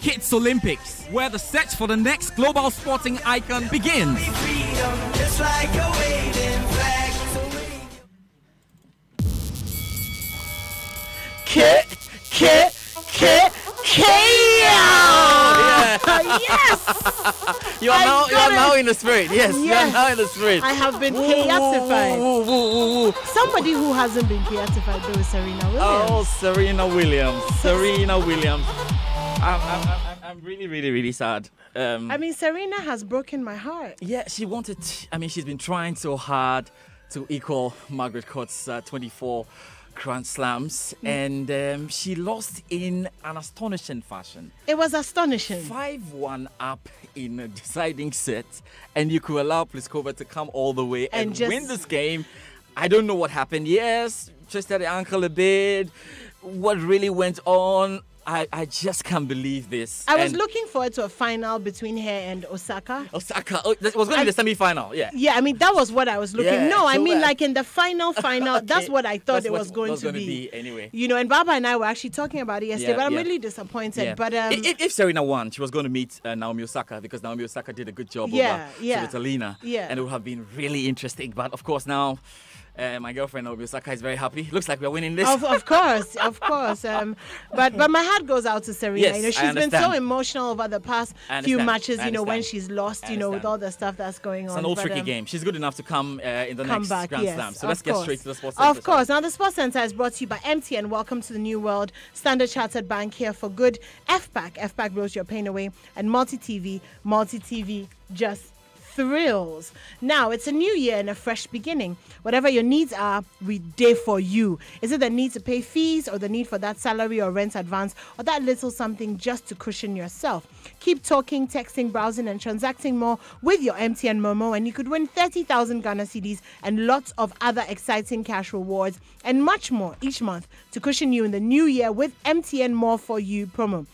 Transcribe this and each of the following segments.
Kids Olympics, where the search for the next global sporting icon begins. Yes! You are now in the spirit. Yes, you are now in the spirit. I have been K-atified. Somebody who hasn't been K-atified though is Serena Williams. Oh, Serena Williams. I'm really, really, really sad. I mean, Serena has broken my heart. Yeah, she's been trying so hard to equal Margaret Court's 24 Grand Slams, and she lost in an astonishing fashion. It was astonishing. 5-1 up in a deciding set, and you could allow Pliskova to come all the way and win this game. I don't know what happened. Yes, twisted the ankle a bit. What really went on? I just can't believe this. I was looking forward to a final between her and Osaka. Oh, that was going to be the semi-final, yeah. Yeah, I mean, that was what I was looking. Yeah, no, I mean, like in the final, okay. That's what I thought it was going to be. Anyway. You know, and Baba and I were actually talking about it yesterday, but I'm really disappointed. Yeah. But if Serena won, she was going to meet Naomi Osaka, because Naomi Osaka did a good job over Svitolina. Yeah. And it would have been really interesting. But of course now, my girlfriend Naomi Osaka is very happy. Looks like we're winning this. Of course. But my heart goes out to Serena. Yes, you know, she's been so emotional over the past few matches. You know, when she's lost. You know, with all the stuff that's going on. It's an old tricky game. She's good enough to come in the next Grand Slam. So let's get straight to the Sports Center. Of course. Now the Sports Center is brought to you by MTN. Welcome to the new world. Standard Chartered Bank here for good. FPAC blows your pain away, and multi-TV just thrills. Now, it's a new year and a fresh beginning. Whatever your needs are, we there for you. Is it the need to pay fees, or the need for that salary or rent advance, or that little something just to cushion yourself? Keep talking, texting, browsing, and transacting more with your MTN Momo, and you could win 30,000 Ghana cedis and lots of other exciting cash rewards and much more each month to cushion you in the new year with MTN More For You promo.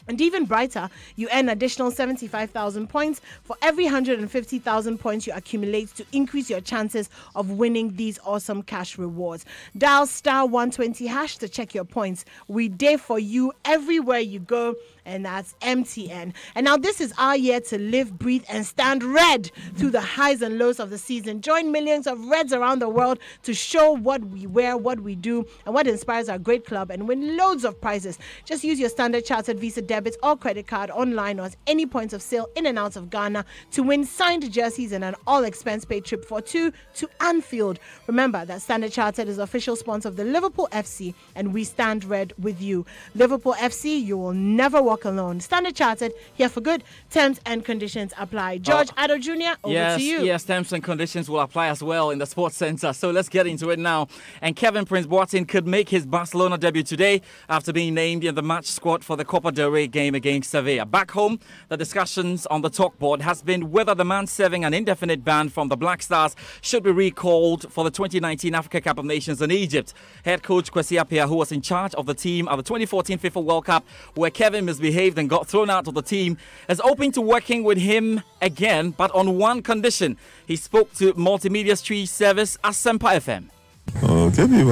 And even brighter, you earn additional 75,000 points for every 150,000 points you accumulate to increase your chances of winning these awesome cash rewards. Dial *120# to check your points. We there for you everywhere you go, and that's MTN. And now this is our year to live, breathe, and stand red through the highs and lows of the season. Join millions of Reds around the world to show what we wear, what we do, and what inspires our great club, and win loads of prizes. Just use your Standard Chartered Visa debit or credit card online or at any points of sale in and out of Ghana to win signed jerseys and an all-expense-paid trip for two to Anfield. Remember that Standard Chartered is the official sponsor of the Liverpool FC, and we stand red with you. Liverpool FC, you will never walk alone. Standard Chartered, here for good. Terms and conditions apply. George Addo Jr., over to you. Yes, terms and conditions will apply as well in the Sports Center. So let's get into it now. And Kevin Prince Boateng could make his Barcelona debut today after being named in the match squad for the Copa del Rey game against Sevilla. Back home, the discussions on the talk board has been whether the man serving an indefinite ban from the Black Stars should be recalled for the 2019 Africa Cup of Nations in Egypt. Head coach Kwesi Appiah, who was in charge of the team at the 2014 FIFA World Cup, where Kevin misbehaved and got thrown out of the team, is open to working with him again, but on one condition. He spoke to Multimedia's Tree Service, Asempa FM. Kevin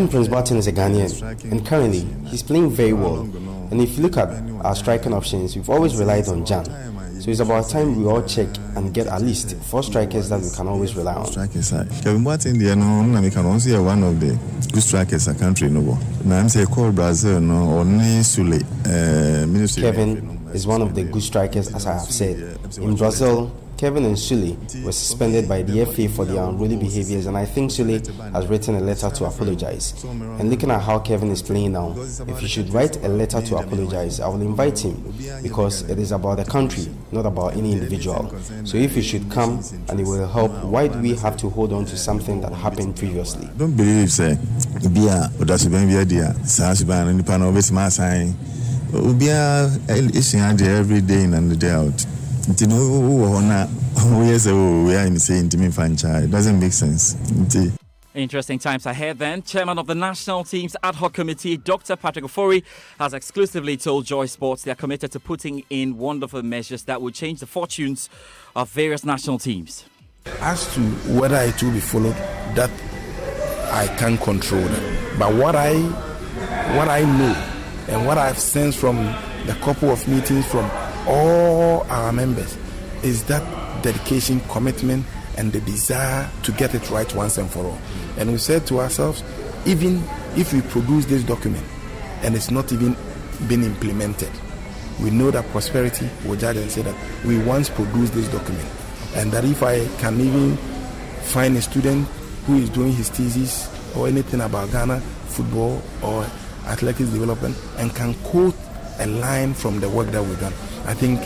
Prince Boateng is a Ghanaian, and currently he's playing very well. And if you look at our striking options, we've always relied on Jan. So it's about time we all check and get at least 4 strikers that we can always rely on. Kevin Boateng, we can also see one of the good strikers a country. Now I'm saying call Brazil, or Sule. Kevin is one of the good strikers, as I have said. In Brazil, Kevin and Sule were suspended by the FA for their unruly behaviors, and I think Sule has written a letter to apologize. And looking at how Kevin is playing now, if he should write a letter to apologize, I will invite him, because it is about the country, not about any individual. So if he should come and he will help, why do we have to hold on to something that happened previously? Don't believe, say, every day in and the day out. It doesn't make sense. Interesting times ahead then. Chairman of the National Team's Ad Hoc Committee, Dr. Patrick Ofori, has exclusively told Joy Sports they are committed to putting in wonderful measures that will change the fortunes of various national teams. As to whether it will be followed, that I can't control them. But what I what I know and what I've sensed from the couple of meetings from all our members is that dedication, commitment, and the desire to get it right once and for all. And we said to ourselves, even if we produce this document and it's not even been implemented, we know that prosperity will judge and say that we once produced this document, and that if I can even find a student who is doing his thesis or anything about Ghana football or athletics development and can quote a line from the work that we've done, I think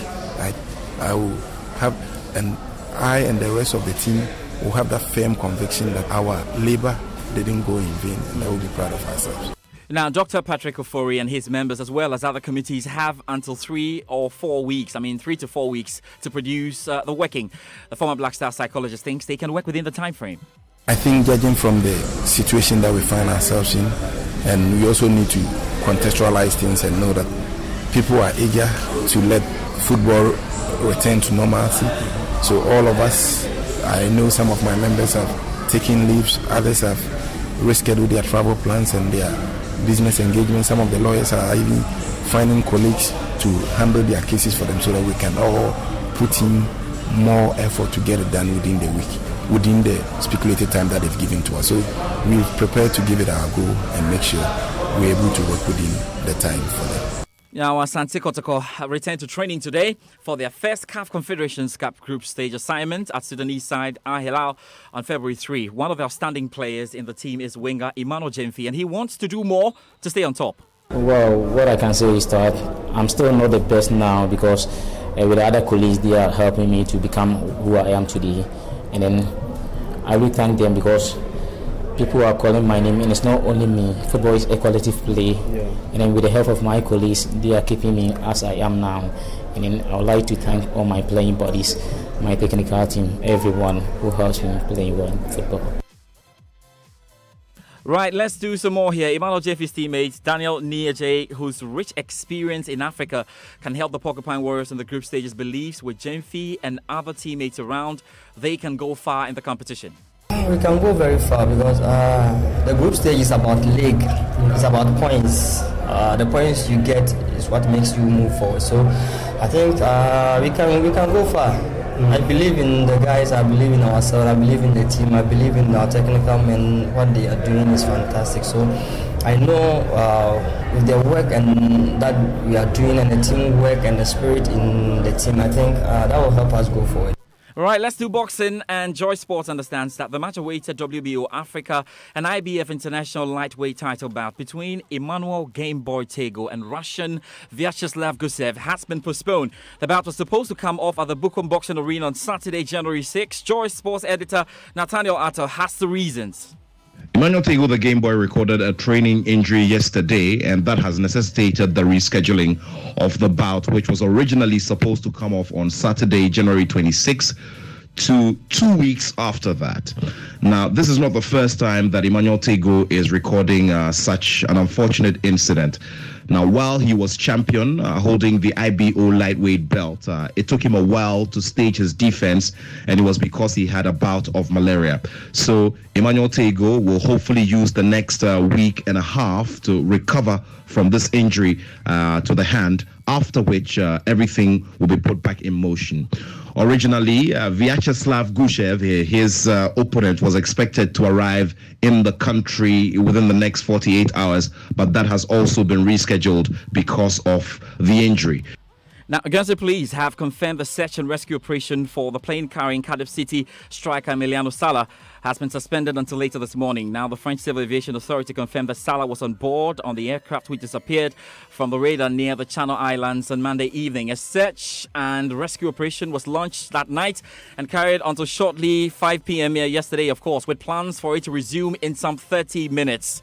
I will have, and I and the rest of the team will have that firm conviction that our labor didn't go in vain, and I will be proud of ourselves. Now, Dr. Patrick Ofori and his members, as well as other committees, have until 3 to 4 weeks to produce the working. The former Black Star psychologist thinks they can work within the time frame. I think, judging from the situation that we find ourselves in, and we also need to contextualize things and know that people are eager to let football return to normalcy. So all of us, I know some of my members have taken leaves, others have rescheduled their travel plans and their business engagement. Some of the lawyers are even finding colleagues to handle their cases for them so that we can all put in more effort to get it done within the week, within the speculated time that they've given to us. So we're prepared to give it our go and make sure we're able to work within the time for them. Now, Asante Kotoko returned to training today for their first CAF Confederations Cup group stage assignment at Sudanese side Al Hilal on February 3. One of the outstanding players in the team is winger Emmanuel Gyamfi, and he wants to do more to stay on top. Well, what I can say is that I'm still not the best now because with the other colleagues, they are helping me to become who I am today. And then I really thank them because people are calling my name, and it's not only me. Football is a collective play, and then with the help of my colleagues, they are keeping me as I am now. And then I would like to thank all my playing buddies, my technical team, everyone who helps me play well in football. Right, let's do some more here. Emmanuel Gyamfi's teammate Daniel Niaje, whose rich experience in Africa can help the Porcupine Warriors in the group stages, believes with Gyamfi and other teammates around, they can go far in the competition. We can go very far because the group stage is about league, it's about points. The points you get is what makes you move forward. So I think we can go far. I believe in the guys, I believe in ourselves, I believe in the team, I believe in our technical men. What they are doing is fantastic. So I know with the work and that we are doing and the teamwork and the spirit in the team, I think that will help us go forward. All right, let's do boxing. And Joy Sports understands that the match awaited WBO Africa and IBF International lightweight title bout between Emmanuel Gameboy Tego and Russian Vyacheslav Gusev has been postponed. The bout was supposed to come off at the Bukom Boxing Arena on Saturday, January 6. Joy Sports editor Nathaniel Atto has the reasons. Emmanuel Tego, the Game Boy, recorded a training injury yesterday, and that has necessitated the rescheduling of the bout, which was originally supposed to come off on Saturday, January 26, to 2 weeks after that. Now, this is not the first time that Emmanuel Tego is recording such an unfortunate incident. Now, while he was champion, holding the IBO lightweight belt, it took him a while to stage his defense, and it was because he had a bout of malaria. So Emmanuel Tego will hopefully use the next week and a half to recover from this injury to the hand, after which everything will be put back in motion. Originally, Vyacheslav Gusev, his opponent, was expected to arrive in the country within the next 48 hours, but that has also been rescheduled because of the injury. Now, Guernsey Police have confirmed the search and rescue operation for the plane carrying Cardiff City striker Emiliano Sala has been suspended until later this morning. Now, the French Civil Aviation Authority confirmed that Sala was on board on the aircraft which disappeared from the radar near the Channel Islands on Monday evening. A search and rescue operation was launched that night and carried until shortly 5 p.m. yesterday, of course, with plans for it to resume in some 30 minutes.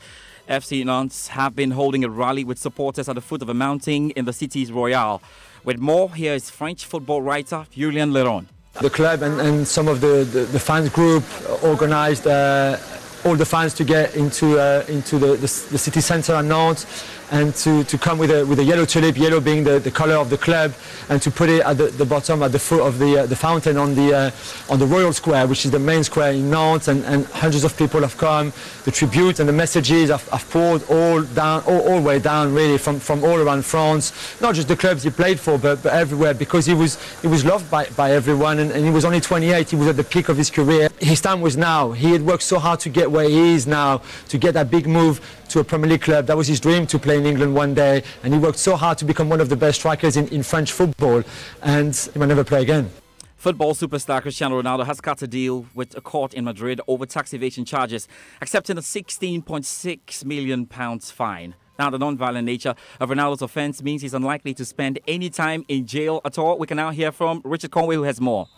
FC Nantes have been holding a rally with supporters at the foot of a mountain in the city's Royale. With more, here is French football writer Julien Leron. The club and some of the fans group organized a all the fans to get into the city centre at Nantes, and to come with a yellow tulip, yellow being the colour of the club, and to put it at the bottom, at the foot of the fountain on the Royal Square, which is the main square in Nantes, and hundreds of people have come. The tribute and the messages have poured all the way down, really, from all around France, not just the clubs he played for, but everywhere, because he was loved by everyone, and he was only 28. He was at the peak of his career. His time was now. He had worked so hard to get where he is now, to get that big move to a Premier League club. That was his dream, to play in England one day, and he worked so hard to become one of the best strikers in French football, and he might never play again. Football superstar Cristiano Ronaldo has cut a deal with a court in Madrid over tax evasion charges, accepting a £16.6 million fine. Now, the non-violent nature of Ronaldo's offence means he's unlikely to spend any time in jail at all. We can now hear from Richard Conway, who has more.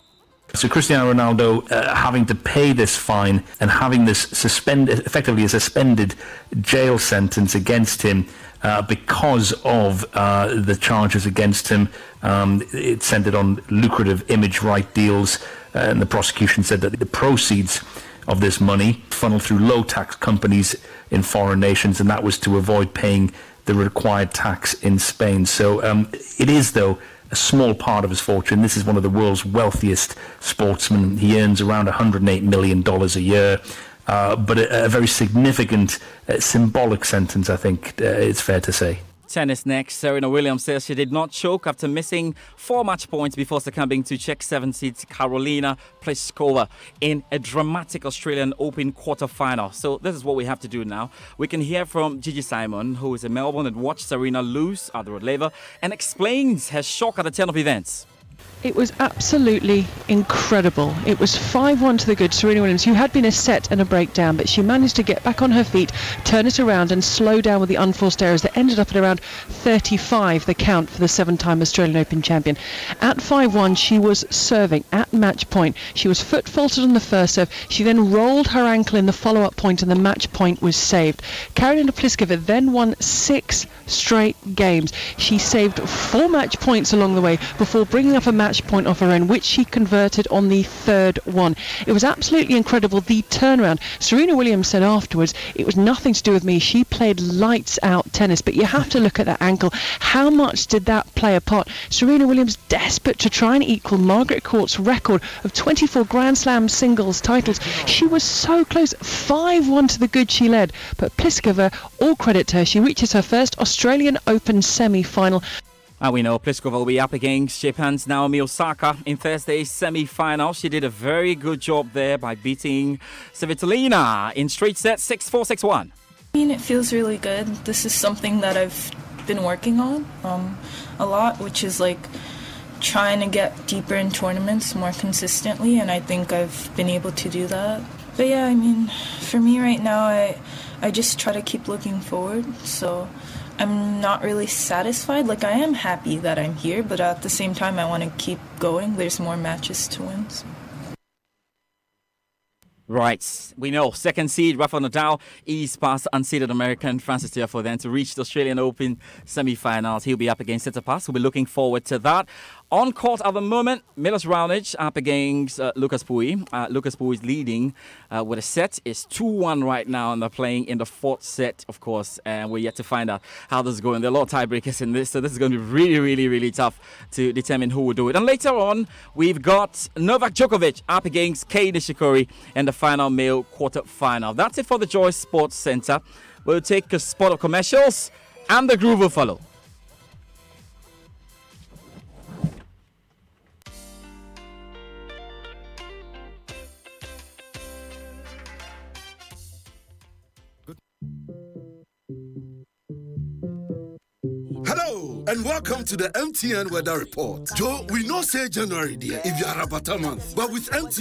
So Cristiano Ronaldo having to pay this fine and having this effectively a suspended jail sentence against him because of the charges against him. It centred on lucrative image right deals, and the prosecution said that the proceeds of this money funneled through low-tax companies in foreign nations, and that was to avoid paying the required tax in Spain. So it is, though, a small part of his fortune. This is one of the world's wealthiest sportsmen. He earns around $108 million a year, but a very significant symbolic sentence, I think it's fair to say. Tennis next. Serena Williams says she did not choke after missing 4 match points before succumbing to Czech 7-seed Karolina Pliskova in a dramatic Australian Open quarter-final. So this is what we have to do now. We can hear from Gigi Simon, who is in Melbourne and watched Serena lose at the Rod Laver, and explains her shock at the turn of events. It was absolutely incredible. It was 5-1 to the good Serena Williams, who had been a set and a breakdown, but she managed to get back on her feet, turn it around and slow down with the unforced errors that ended up at around 35, the count for the 7-time Australian Open champion. At 5-1, she was serving at match point. She was foot faulted on the first serve. She then rolled her ankle in the follow-up point, and the match point was saved. Karolina Pliskova then won 6 straight games. She saved 4 match points along the way before bringing up a match point of her own, which she converted on the third one. It was absolutely incredible, the turnaround. Serena Williams said afterwards, it was nothing to do with me. She played lights out tennis, but you have to look at that ankle. How much did that play a part? Serena Williams desperate to try and equal Margaret Court's record of 24 Grand Slam singles titles. She was so close. 5-1 to the good she led, but Pliskova, all credit to her, she reaches her first Australian Open semi-final. And we know Pliskova will be up against Japan's Naomi Osaka in Thursday's semi-final. She did a very good job there by beating Svitolina in straight sets, 6-4, 6-1. I mean, it feels really good. This is something that I've been working on a lot, which is like trying to get deeper in tournaments more consistently, and I think I've been able to do that. But yeah, I mean, for me right now, I just try to keep looking forward, so I'm not really satisfied. Like, I am happy that I'm here, but at the same time, I want to keep going. There's more matches to win. So. Right, we know second seed Rafael Nadal eased past unseeded American Francis Tiafoe then to reach the Australian Open semi-finals. He'll be up against Tsitsipas. We'll be looking forward to that. On court at the moment, Milos Raonic up against Lucas Pouille. Lucas Pouille is leading with a set. It's 2-1 right now, and they're playing in the 4th set, of course, and we're yet to find out how this is going. There are a lot of tiebreakers in this, so this is going to be really, really, really tough to determine who will do it. And later on, we've got Novak Djokovic up against Kei Nishikori in the final male quarter-final. That's it for the Joy Sports Centre. We'll take a spot of commercials, and the groove will follow. Hello, and welcome to the MTN Weather Report. Joe, we know say January, dear, if you are a better month, but with MTN,